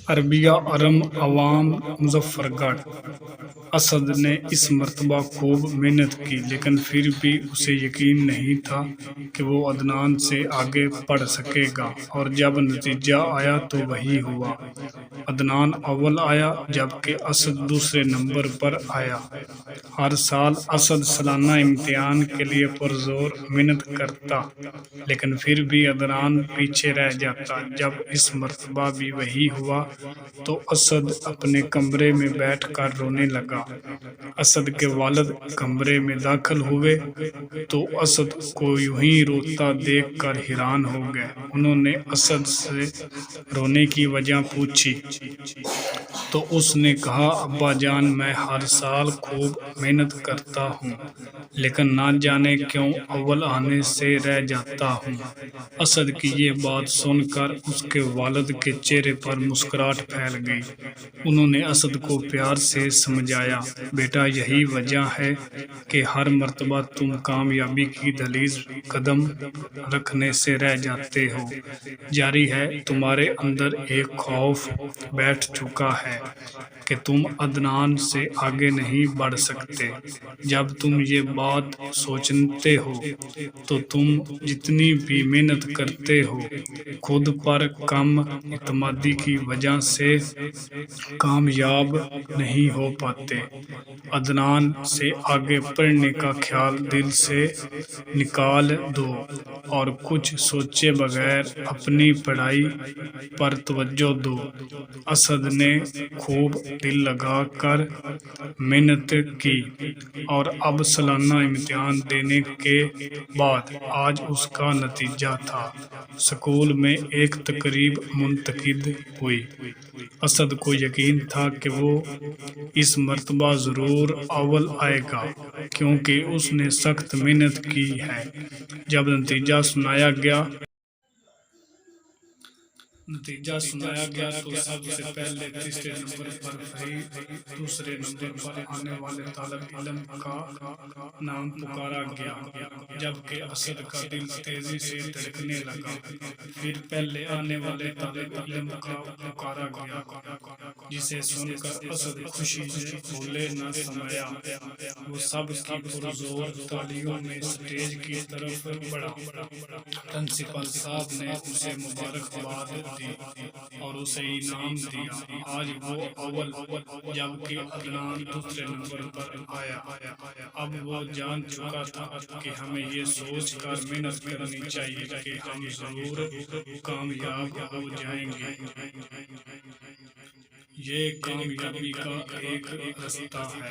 عربیہ ارم عوام مظفر گڑھ۔ اسد نے اس مرتبہ خوب محنت کی لیکن پھر بھی اسے یقین نہیں تھا کہ وہ عدنان سے آگے بڑھ سکے گا، اور جب نتیجہ آیا تو وہی ہوا۔ عدنان اول آیا جبکہ اسد دوسرے نمبر پر آیا۔ ہر سال اسد سالانہ امتحان کے لیے پرزور محنت کرتا لیکن پھر بھی عدنان پیچھے رہ جاتا۔ جب اس مرتبہ بھی وہی ہوا تو اسد اپنے کمرے میں بیٹھ کر رونے لگا۔ اسد کے والد کمرے میں داخل ہوئے تو اسد کو یوں ہی روتا دیکھ کر حیران ہو گئے۔ انہوں نے اسد سے رونے کی وجہ پوچھی تو اس نے کہا، ابا جان، میں ہر سال خوب محنت کرتا ہوں لیکن نہ جانے کیوں اول آنے سے رہ جاتا ہوں۔ اسد کی یہ بات سن کر اس کے والد کے چہرے پر مسکراہٹ پھیل گئی۔ انہوں نے اسد کو پیار سے سمجھایا، بیٹا یہی وجہ ہے کہ ہر مرتبہ تم کامیابی کی دہلیز قدم رکھنے سے رہ جاتے ہو۔ جاری ہے تمہارے اندر ایک خوف بیٹھ چکا ہے کہ تم عدنان سے آگے نہیں بڑھ سکتے۔ جب تم یہ بات سوچتے ہو تو تم جتنی بھی محنت کرتے ہو خود پر کم اعتمادی کی وجہ سے کامیاب نہیں ہو پاتے۔ عدنان سے آگے بڑھنے کا خیال دل سے نکال دو اور کچھ سوچے بغیر اپنی پڑھائی پر توجہ دو۔ اسد نے خوب دل لگا کر محنت کی اور اب سالانہ امتحان دینے کے بعد آج اس کا نتیجہ تھا۔ اسکول میں ایک تقریب منعقد ہوئی۔ اسد کو یقین تھا کہ وہ اس مرتبہ ضرور اول آئے گا کیونکہ اس نے سخت محنت کی ہے۔ جب نتیجہ سنایا گیا تو سب سے پہلے تیسرے نمبر پر فرید، دوسرے نمبر پر آنے والے طالب علم کا نام پکارا گیا، جبکہ اسد کا دل تیزی سے دھڑکنے لگا۔ پھر پہلے آنے والے طالب علم کا پکارا گیا، جسے سن کر اسد خوشی سے بولے نہ سمایا۔ وہ سب کی پرزور تالیوں میں اسٹیج کی طرف بڑھا۔ پرنسپل صاحب نے اسے مبارکباد دی اور اسے انعام دیا۔ آج وہ اول جبکہ عدنان دوسرے نمبر پر آیا۔ اب وہ جان چکا تھا کہ ہمیں یہ سوچ کر محنت کرنی چاہیے کہ ہم ضرور کامیاب ہو جائیں گے۔ یہ کامیابی کا ایک راستہ ہے۔